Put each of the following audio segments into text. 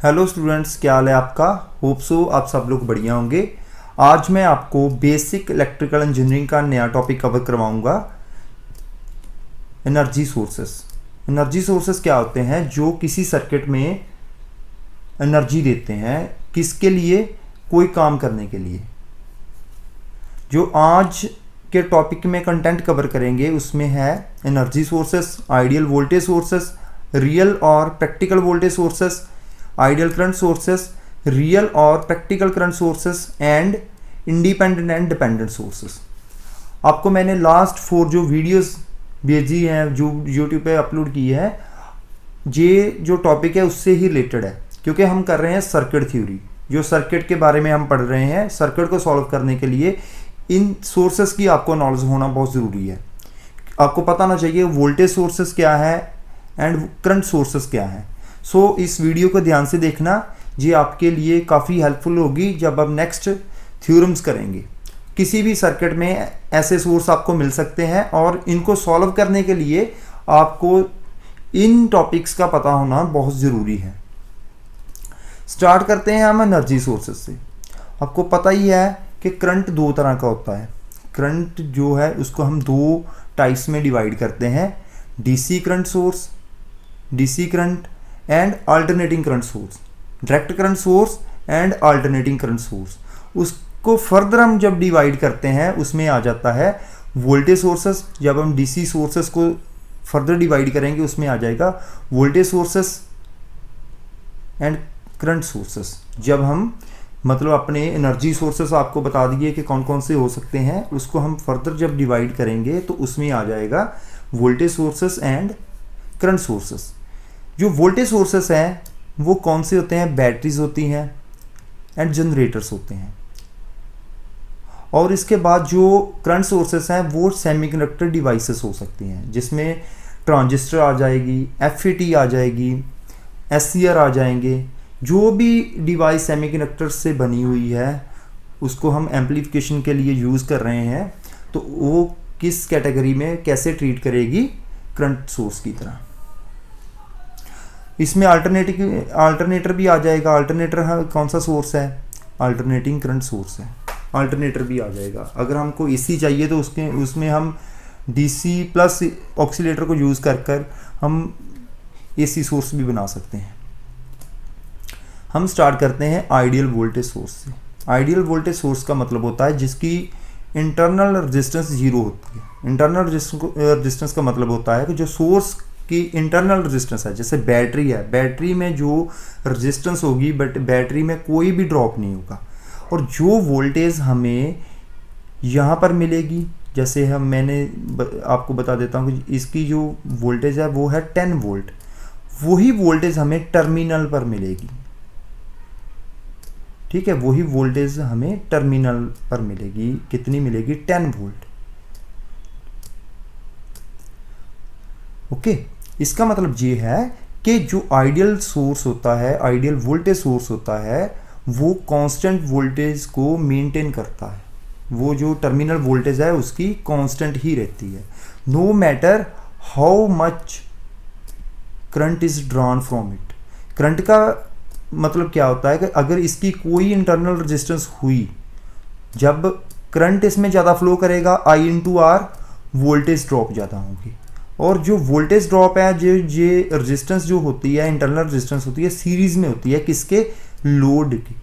Hello students, क्या हाल है आपका। होप सो आप सब लोग बढ़िया होंगे। आज मैं आपको बेसिक इलेक्ट्रिकल इंजीनियरिंग का नया टॉपिक कवर करवाऊंगा, एनर्जी सोर्सेस। एनर्जी सोर्सेस क्या होते हैं? जो किसी सर्किट में एनर्जी देते हैं, किसके लिए? कोई काम करने के लिए। जो आज के टॉपिक में कंटेंट कवर करेंगे उसमें है energy sources, ideal voltage sources, real और practical voltage sources, ideal current sources, real और practical current sources and independent and dependent sources. आपको मैंने लास्ट 4 जो वीडियोस भेजी हैं, जो यूट्यूब पे अपलोड की है, ये जो टॉपिक है उससे ही रिलेटेड है, क्योंकि हम कर रहे हैं सर्किट थ्योरी। जो सर्किट के बारे में हम पढ़ रहे हैं, सर्किट को सॉल्व करने के लिए इन सोर्सेस की आपको नॉलेज होना बहुत ज़रूरी है। आपको पता होना चाहिए वोल्टेज सोर्सेस क्या है एंड करंट सोर्सेस क्या है। सो इस वीडियो को ध्यान से देखना, ये आपके लिए काफ़ी हेल्पफुल होगी जब आप नेक्स्ट थ्योरम्स करेंगे। किसी भी सर्किट में ऐसे सोर्स आपको मिल सकते हैं और इनको सॉल्व करने के लिए आपको इन टॉपिक्स का पता होना बहुत ज़रूरी है। स्टार्ट करते हैं हम एनर्जी सोर्सेस से। आपको पता ही है कि करंट 2 तरह का होता है। करंट जो है उसको हम 2 टाइप्स में डिवाइड करते हैं, DC current source, DC current and alternating current source, direct current source and alternating current source. उसको फर्दर हम जब डिवाइड करते हैं उसमें आ जाता है वोल्टेज सोर्सेस। जब हम डीसी सोर्सेस को फर्दर डिवाइड करेंगे उसमें आ जाएगा voltage sources and current sources. जब हम मतलब अपने एनर्जी सोर्सेस आपको बता दिए कि कौन कौन से हो सकते हैं, उसको हम फर्दर जब डिवाइड करेंगे तो उसमें आ जाएगा voltage sources and current sources. जो वोल्टेज सोर्सेस हैं वो कौन से होते हैं? बैटरीज होती हैं एंड जनरेटर्स होते हैं। और इसके बाद जो करंट सोर्सेस हैं वो सेमीकंडक्टर डिवाइसेस हो सकती हैं, जिसमें ट्रांजिस्टर आ जाएगी, एफईटी आ जाएगी, एससीआर आ जाएंगे। जो भी डिवाइस सेमीकंडक्टर से बनी हुई है उसको हम एम्पलीफिकेशन के लिए यूज़ कर रहे हैं, तो वो किस कैटेगरी में कैसे ट्रीट करेगी? करंट सोर्स की तरह। इसमें अल्टरनेटर भी आ जाएगा। अल्टरनेटर कौन सा सोर्स है? अल्टरनेटिंग करंट सोर्स है। अल्टरनेटर भी आ जाएगा। अगर हमको एसी चाहिए तो उसमें हम डीसी प्लस ऑक्सीलेटर को यूज़ कर हम एसी सोर्स भी बना सकते हैं। हम स्टार्ट करते हैं आइडियल वोल्टेज सोर्स से। आइडियल वोल्टेज सोर्स का मतलब होता है जिसकी इंटरनल रेजिस्टेंस 0 होती है। इंटरनल रेजिस्टेंस का मतलब होता है कि जो सोर्स की इंटरनल रेजिस्टेंस है, जैसे बैटरी है, बैटरी में जो रेजिस्टेंस होगी बट बैटरी में कोई भी ड्रॉप नहीं होगा। और जो वोल्टेज हमें यहाँ पर मिलेगी, जैसे मैंने आपको बता देता हूँ कि इसकी जो वोल्टेज है वो है 10 वोल्ट। वही वोल्टेज हमें टर्मिनल पर मिलेगी। ठीक है, वही वोल्टेज हमें टर्मिनल पर मिलेगी। कितनी मिलेगी? 10 वोल्ट। ओके, इसका मतलब ये है कि जो आइडियल सोर्स होता है, आइडियल वोल्टेज सोर्स होता है, वो कांस्टेंट वोल्टेज को मेंटेन करता है। वो जो टर्मिनल वोल्टेज है उसकी कांस्टेंट ही रहती है, no matter how much current is drawn from it. Current का मतलब क्या होता है कि अगर इसकी कोई इंटरनल रेजिस्टेंस हुई, जब करंट इसमें ज़्यादा फ्लो करेगा, आई इंटू आर, वोल्टेज ड्रॉप ज़्यादा होगी। और जो वोल्टेज ड्रॉप है, जो ये रेजिस्टेंस जो होती है, इंटरनल रेजिस्टेंस होती है, सीरीज में होती है। किसके? लोड की।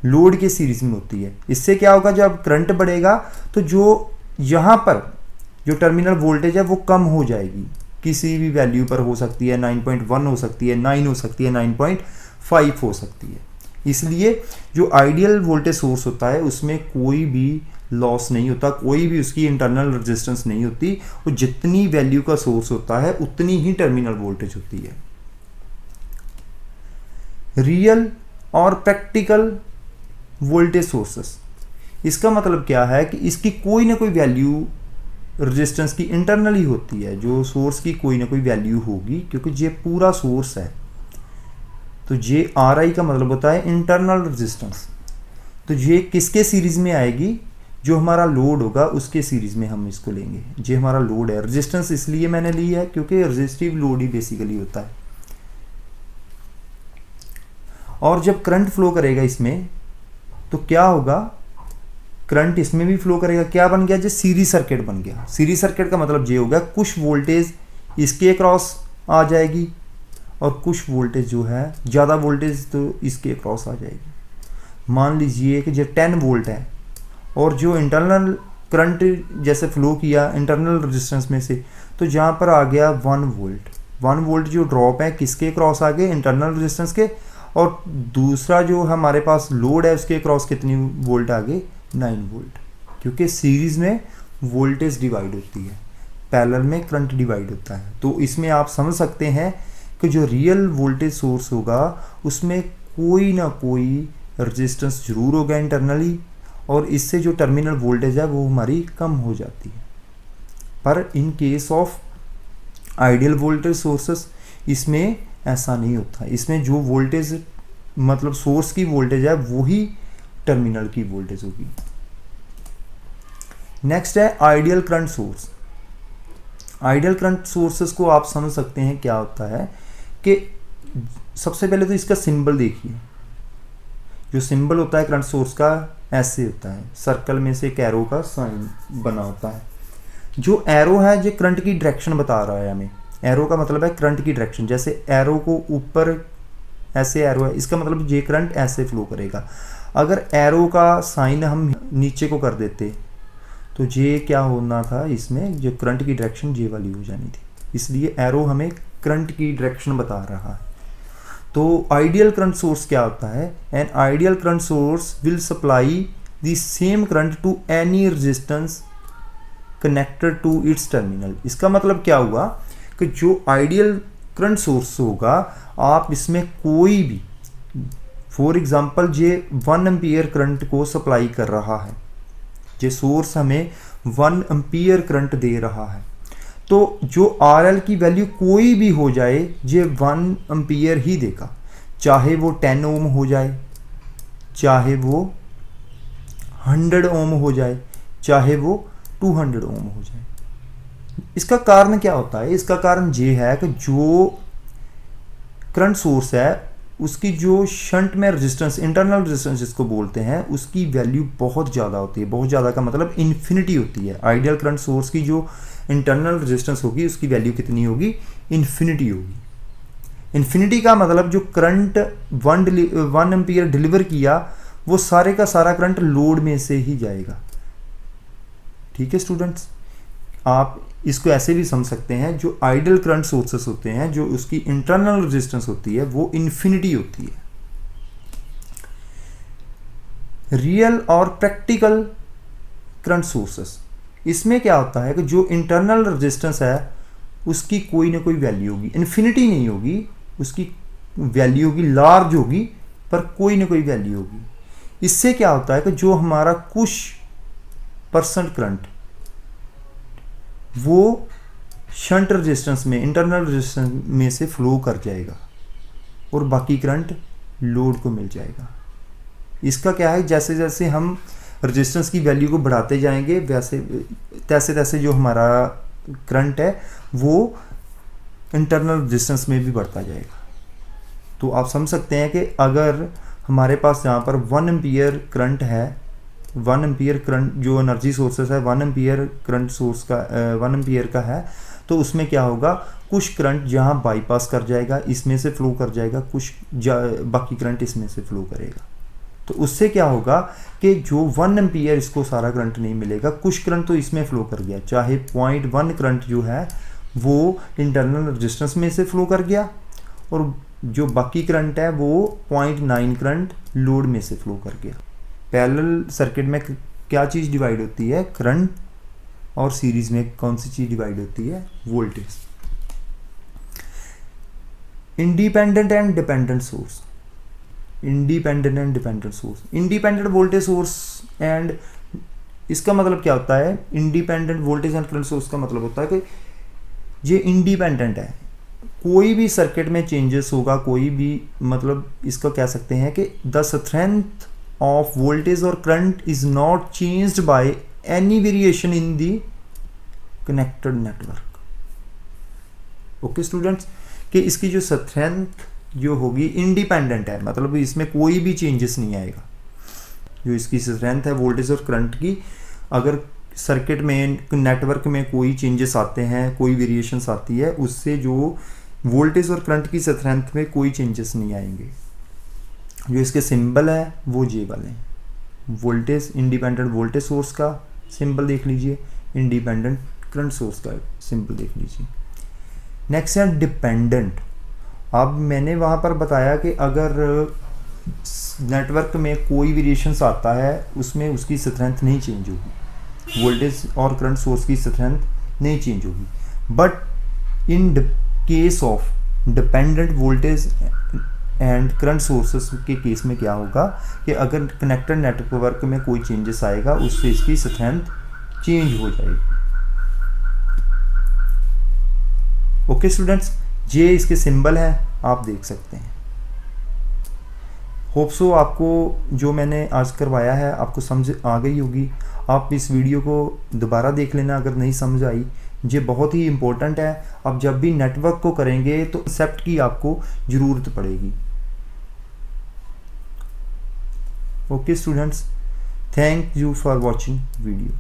लोड के सीरीज में होती है। इससे क्या होगा? जब करंट बढ़ेगा तो जो यहाँ पर जो टर्मिनल वोल्टेज है वो कम हो जाएगी। किसी भी वैल्यू पर हो सकती है, 9.1 हो सकती है, 9 हो सकती है, 9.5 हो सकती है। इसलिए जो आइडियल वोल्टेज सोर्स होता है उसमें कोई भी लॉस नहीं होता, कोई भी उसकी इंटरनल रेजिस्टेंस नहीं होती। वो जितनी वैल्यू का सोर्स होता है उतनी ही टर्मिनल वोल्टेज होती है। रियल और प्रैक्टिकल वोल्टेज सोर्सेस, इसका मतलब क्या है कि इसकी कोई ना कोई वैल्यू रेजिस्टेंस की इंटरनली होती है। जो सोर्स की कोई ना कोई वैल्यू होगी, क्योंकि ये पूरा सोर्स है। तो ये आर आई का मतलब होता है इंटरनल रेजिस्टेंस। तो ये किसके सीरीज में आएगी? जो हमारा लोड होगा उसके सीरीज में हम इसको लेंगे। ये हमारा लोड है। रेजिस्टेंस इसलिए मैंने ली है क्योंकि रेजिस्टिव लोड ही बेसिकली होता है। और जब करंट फ्लो करेगा इसमें तो क्या होगा, करंट इसमें भी फ्लो करेगा। क्या बन गया, जो सीरीज सर्किट बन गया। सीरीज सर्किट का मतलब ये होगा कुछ वोल्टेज इसके अक्रॉस आ जाएगी और कुछ वोल्टेज जो है ज़्यादा वोल्टेज तो इसके अक्रॉस आ जाएगी। मान लीजिए कि जो 10 वोल्ट है और जो इंटरनल करंट जैसे फ्लो किया इंटरनल रेजिस्टेंस में से, तो जहाँ पर आ गया 1 वोल्ट। 1 वोल्ट जो ड्रॉप है किसके क्रॉस आ गए, इंटरनल रेजिस्टेंस के। और दूसरा जो हमारे पास लोड है उसके क्रॉस कितनी वोल्ट आ गए, 9 वोल्ट। क्योंकि सीरीज में वोल्टेज डिवाइड होती है, पैरेलल में करंट डिवाइड होता है। तो इसमें आप समझ सकते हैं कि जो रियल वोल्टेज सोर्स होगा उसमें कोई ना कोई रेजिस्टेंस जरूर होगा इंटरनली, और इससे जो टर्मिनल वोल्टेज है वो हमारी कम हो जाती है। पर in case of ideal voltage sources इसमें ऐसा नहीं होता। इसमें जो वोल्टेज मतलब सोर्स की वोल्टेज है वही टर्मिनल की वोल्टेज होगी। नेक्स्ट है ideal current source. Ideal current sources को आप समझ सकते हैं क्या होता है कि सबसे पहले तो इसका सिंबल देखिए। जो सिंबल होता है करंट सोर्स का ऐसे होता है, सर्कल में से एक एरो का साइन बना होता है। जो एरो है जो करंट की डायरेक्शन बता रहा है हमें। एरो का मतलब है करंट की डायरेक्शन। जैसे एरो को ऊपर ऐसे एरो है, इसका मतलब ये करंट ऐसे फ्लो करेगा। अगर एरो का साइन हम नीचे को कर देते तो ये क्या होना था, इसमें जो करंट की डायरेक्शन ये वाली हो जानी थी। इसलिए एरो हमें करंट की डायरेक्शन बता रहा है। तो आइडियल करंट सोर्स क्या होता है, an ideal current source will supply the same current to any resistance connected to its terminal. इसका मतलब क्या हुआ कि जो आइडियल करंट सोर्स होगा आप इसमें कोई भी, फॉर एग्जांपल ये 1 एम्पियर करंट को सप्लाई कर रहा है, ये सोर्स हमें 1 एम्पियर करंट दे रहा है, तो जो RL की वैल्यू कोई भी हो जाए ये 1 एम्पियर ही देगा। चाहे वो 10 ओम हो जाए, चाहे वो 100 ओम हो जाए, चाहे वो 200 ओम हो जाए। इसका कारण क्या होता है, इसका कारण ये है कि जो करंट सोर्स है उसकी जो शंट में रेजिस्टेंस, इंटरनल रेजिस्टेंस जिसको बोलते हैं, उसकी वैल्यू बहुत ज़्यादा होती है। बहुत ज़्यादा का मतलब इन्फिनिटी होती है। आइडियल करंट सोर्स की जो इंटरनल रेजिस्टेंस होगी उसकी वैल्यू कितनी होगी, इन्फिनिटी होगी। इन्फिनिटी का मतलब जो करंट 1 एम्पियर डिलीवर किया वो सारे का सारा करंट लोड में से ही जाएगा। ठीक है स्टूडेंट्स, आप इसको ऐसे भी समझ सकते हैं, जो आइडियल करंट सोर्सेस होते हैं जो उसकी इंटरनल रेजिस्टेंस होती है वो इन्फिनिटी होती है। रियल और प्रैक्टिकल करंट सोर्सेस, इसमें क्या होता है कि जो इंटरनल रेजिस्टेंस है उसकी कोई ना कोई वैल्यू होगी, इन्फिनिटी नहीं होगी, उसकी वैल्यू होगी, लार्ज होगी, पर कोई ना कोई वैल्यू होगी। इससे क्या होता है कि जो हमारा कुछ परसेंट करंट वो शंट रेजिस्टेंस में, इंटरनल रेजिस्टेंस में से फ्लो कर जाएगा और बाकी करंट लोड को मिल जाएगा। इसका क्या है, जैसे जैसे हम रेजिस्टेंस की वैल्यू को बढ़ाते जाएंगे वैसे तैसे तैसे जो हमारा करंट है वो इंटरनल रेजिस्टेंस में भी बढ़ता जाएगा। तो आप समझ सकते हैं कि अगर हमारे पास यहाँ पर 1 एम्पियर करंट है, 1 एम्पियर करंट जो एनर्जी सोर्सेस है 1 एम्पियर करंट सोर्स का 1 एम्पियर का है, तो उसमें क्या होगा, कुछ करंट जहाँ बाईपास कर जाएगा, इसमें से फ्लो कर जाएगा, कुछ बाकी करंट इसमें से फ्लो करेगा। तो उससे क्या होगा कि जो 1 एम्पियर इसको सारा करंट नहीं मिलेगा, कुछ करंट तो इसमें फ्लो कर गया, चाहे 0.1 करंट जो है वो इंटरनल रेजिस्टेंस में से फ्लो कर गया और जो बाकी करंट है वो 0.9 करंट लोड में से फ्लो कर गया। पैरेलल सर्किट में क्या चीज़ डिवाइड होती है, करंट, और सीरीज में कौन सी चीज़ डिवाइड होती है, voltage. Independent and dependent source, independent and dependent source, independent voltage source and, इसका मतलब क्या होता है, independent voltage and current source का मतलब होता है कि ये इंडिपेंडेंट है, कोई भी सर्किट में चेंजेस होगा, कोई भी मतलब इसको कह सकते हैं कि द स्ट्रेंथ ऑफ वोल्टेज और current is not changed by any variation in the connected network. Okay students, कि इसकी जो स्ट्रेंथ जो होगी इंडिपेंडेंट है, मतलब इसमें कोई भी चेंजेस नहीं आएगा। जो इसकी स्ट्रेंथ है वोल्टेज और करंट की, अगर सर्किट में नेटवर्क में कोई चेंजेस आते हैं, कोई वेरिएशंस आती है, उससे जो वोल्टेज और करंट की स्ट्रेंथ में कोई चेंजेस नहीं आएंगे। जो इसके सिंबल है वो ये वाले हैं, वोल्टेज इंडिपेंडेंट वोल्टेज सोर्स का सिंबल देख लीजिए, इंडिपेंडेंट करंट सोर्स का सिंबल देख लीजिए। नेक्स्ट है डिपेंडेंट। अब मैंने वहाँ पर बताया कि अगर नेटवर्क में कोई वेरिएशंस आता है उसमें उसकी स्ट्रेंथ नहीं चेंज होगी, वोल्टेज और करंट सोर्स की स्ट्रेंथ नहीं चेंज होगी। But in case of dependent voltage and current sources के केस में क्या होगा कि अगर कनेक्टेड नेटवर्क में कोई चेंजेस आएगा उससे इसकी स्ट्रेंथ चेंज हो जाएगी। ओके स्टूडेंट्स, ये इसके सिंबल है, आप देख सकते हैं। होप सो आपको जो मैंने आज करवाया है आपको समझ आ गई होगी। आप इस वीडियो को दोबारा देख लेना अगर नहीं समझ आई। ये बहुत ही इम्पोर्टेंट है। अब जब भी नेटवर्क को करेंगे तो कंसेप्ट की आपको ज़रूरत पड़ेगी। Okay students, thank you for watching video.